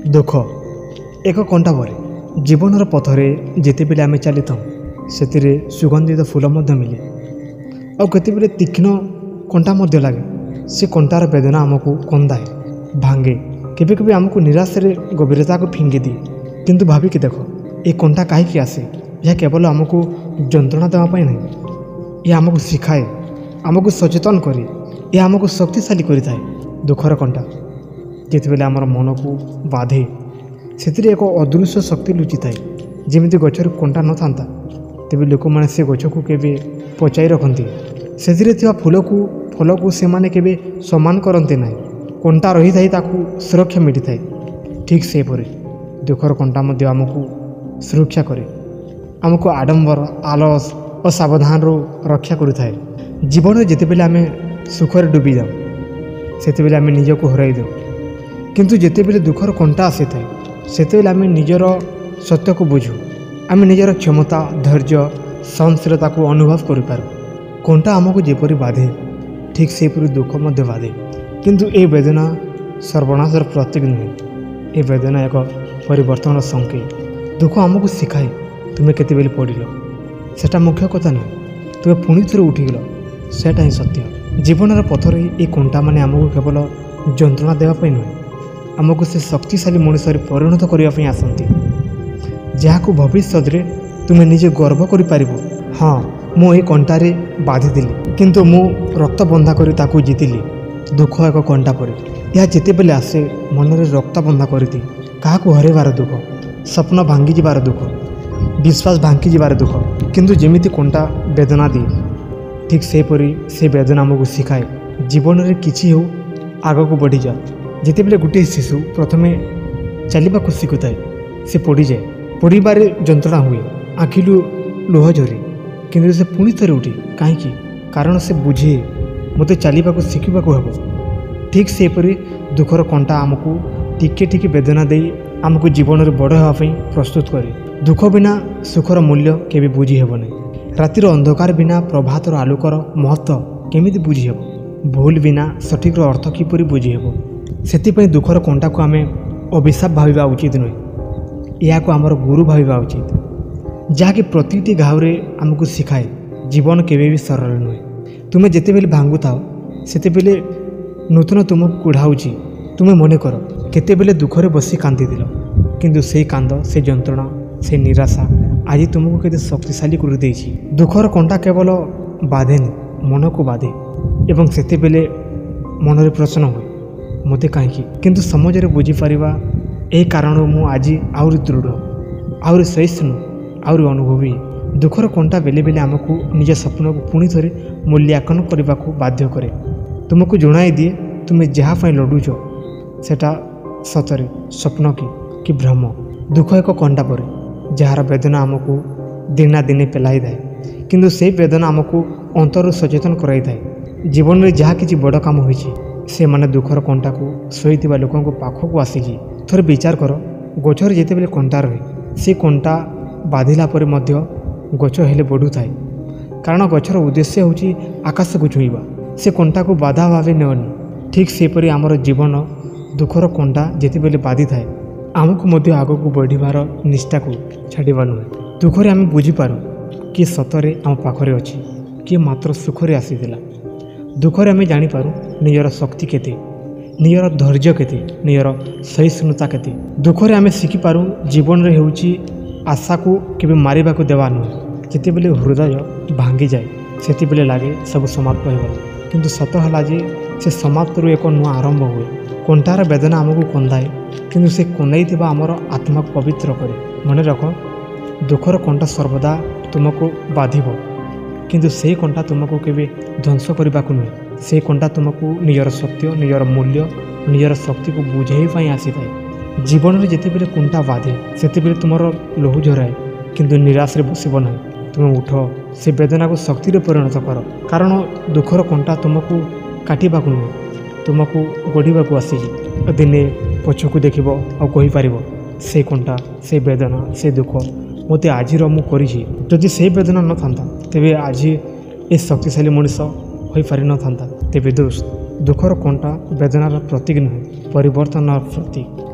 दुख एक कंटा परे जीवनर पथरे जितेबेले आम चली था से सुगंधित फूल मिले आते तीक्ष्ण कंटा लगे से कंटार वेदना आमको कंदाए भांगे केबे केबे आमको निराश गभीरता को फिंगी दिए किंतु भाविकी देख ये कंटा कहीं आसे यह केवल आमको जंत्रणा देवाई ना यह आमको शिखाए आमको सचेतन करे यह आमको शक्तिशाली करें दुखर कंटा जितेबेले आमर मन को बाधे से एक अदृश्य शक्ति लुचि थाए जमी गचर कंटा न था तेज लोक मैंने से गच को केवे पचाई रखती से फल को से माने केवे सम्मान करते ना कंटा रही था सुरक्षा मिली थाए ठीक से परे दुखर कंटा आमको सुरक्षा करे आमको आडंबर आलस और सावधान रक्षा करें जीवन जितेबेले आम सुखर डूबी जाऊँ से आम निजक हर दे किंतु जितेबेले दुखर कंटा आसी थाए सेतेबेले आम निजर सत्य को बुझू आम निजर क्षमता धैर्य सहनशीलता को अनुभव करूँ कंटा आमको जेपरी बाधे ठीक सेपरी दुख बाधे किंतु ये वेदना सर्वनाशर प्रतीक नुहे ये वेदना एक परिवर्तन संकेत दुख आमको शिखाए तुम्हें केतेबेले पड़िल सेटा मुख्य कथा नुहे तुम्हें पुणी थे उठिगल सेटा ही सत्य जीवनर पथर ये कंटा माने आमको केवल जंत्रणा देवाई नुहे आमको से शक्तिशाली मनुष्य परिणत करने आसती जहाँ भविष्य में तुम्हें निजे गर्व कर हाँ मु ये कंटारे बाधिली किंतु मु रक्त बंधा कर जीतिली दुख एक कंटा पर यह जितेबेले आसे मन में रक्त बंधा करती क्या हरबार दुख स्वप्न भांगी जाबार दुख विश्वास भांगी जाबार दुख किंतु जमीती कंटा वेदना दिए ठीक सेपरी से वेदना आमको शिखाए जीवन में किसी हो आग को बढ़ी जा जितेबेले गोटे शिशु प्रथमे चलने शिखु थाए से पड़ी जाए पड़बारे जंत्रणा हुए आखिलु लुह झरे किंतु से पुणी थे उठे कहीं कारण से बुझे मत चलने शिखा हम ठीक सेपरी दुखर कंटा आमको टिके टिके वेदना दे आमको जीवन में बड़ हाँपाई प्रस्तुत करे दुख बिना सुखर मूल्य केवे बुझी हेब नहीं रातिर अंधकार बिना प्रभातर आलोकर महत्व केमी बुझी हेब भूल बिना सठिक अर्थ किपरि बुझी हेब से दुखर कंटा को आम अभिशाप भाविबा उचित नुहे या आमर गुरु भाविबा उचित जहाँकि प्रति घावरे आमको शिखाए जीवन केवे भी सरल नुहे तुम्हें जितेबेले भांगु थाओ सेतेबेले नूतन तुमको कुढ़ाऊँगी तुम्हें मन कर केतेबेले दुखरे बसी कांदी दिल किंतु से कांद से जंत्रणा से निराशा आज तुमको केते शक्तिशाली कर देछि दुखर कंटा केवल बाधेनि मन को बाधे एवं सेतेबेले मन रे प्रश्न हुए मते कहीं किंतु समाज में बुझीपर यही कारण मु आज आहरी दृढ़ आहरी सहिष्णु आहरी अनुभवी दुखर कंटा बेले बेले आमको निज स्वप्न को पुणी थे मूल्यांकन करने को बाध्य करे तुमको जनाई दिए तुम्हें जहाँ लड़ुच सेटा सतरे स्वप्न कि भ्रम दुख एक कंटा पर जार वेदना आमको दिना दिने पेलाई थाए किंतु से वेदना आमको अंतर सचेतन कराई थाए जीवन में जहाँ किसी बड़ काम होइछि से माने दुखर कंटा को शोईथिबा लोकों पाखक आसिकी थोड़े विचार कर गचर जितेबेले कंटा रहे से कंटा बाधिला परे मध्य गच हेले बढ़ू थाए कारण गचर उद्देश्य होची आकाश को छुईबा से कंटा को बाधा भावे नेवनी ठीक सेपरी आमर जीवन दुखर कंटा जितेबेले बाधि थाए आमको मध्य आग को बढ़िबार निष्ठा को छाड़वा नुहे दुखरे आम बुझीपारू किए सतरे आम पाखरे अच्छी किए मात्र सुखरे आसीला दुखरे आम जानीपारू निजर शक्ति केते निजर धैर्य केते निजर सहिष्णुता केते दुखरे आम शिखिपारू जीवन में होउची आशा को केबे मारिबा को देवा नुहे जितेबेले हृदय भांगी जाए सेतेबेले लागे सब समाप्त होगा किंतु सत है जे से समाप्त एक नुआ आरंभ हुए कंटार वेदना आमको कंदाए किंतु से कंदाई आमर आत्मा को पवित्र करे मन रख दुखर कंटा सर्वदा तुमको बाधिब किंतु से कंटा तुमको केवे ध्वंस करने को नुहे से कंटा तुमको निजर सत्य निजर मूल्य निजर शक्ति को बुझाई आसी थाए जीवन में जितेबेले कंटा बाधे सेतेबेले तुमर लहू झराए किंतु निराश रे बसब ना तुम्हें उठ से वेदना को शक्ति रे परिणत कर कारण दुखर कंटा तुमको काटिबा को नुहे तुमको गढ़ा को आसी दिने पछकू देखब और कहीपर से कंटा से वेदना से दुख मत आज मुझे जदि से वेदना न था तेबे आज ये शक्तिशाली मनुष्य हो पारि न था तेबे दोस्त दुखर कंटा वेदनार प्रतीक नुहे परिवर्तन प्रतीक।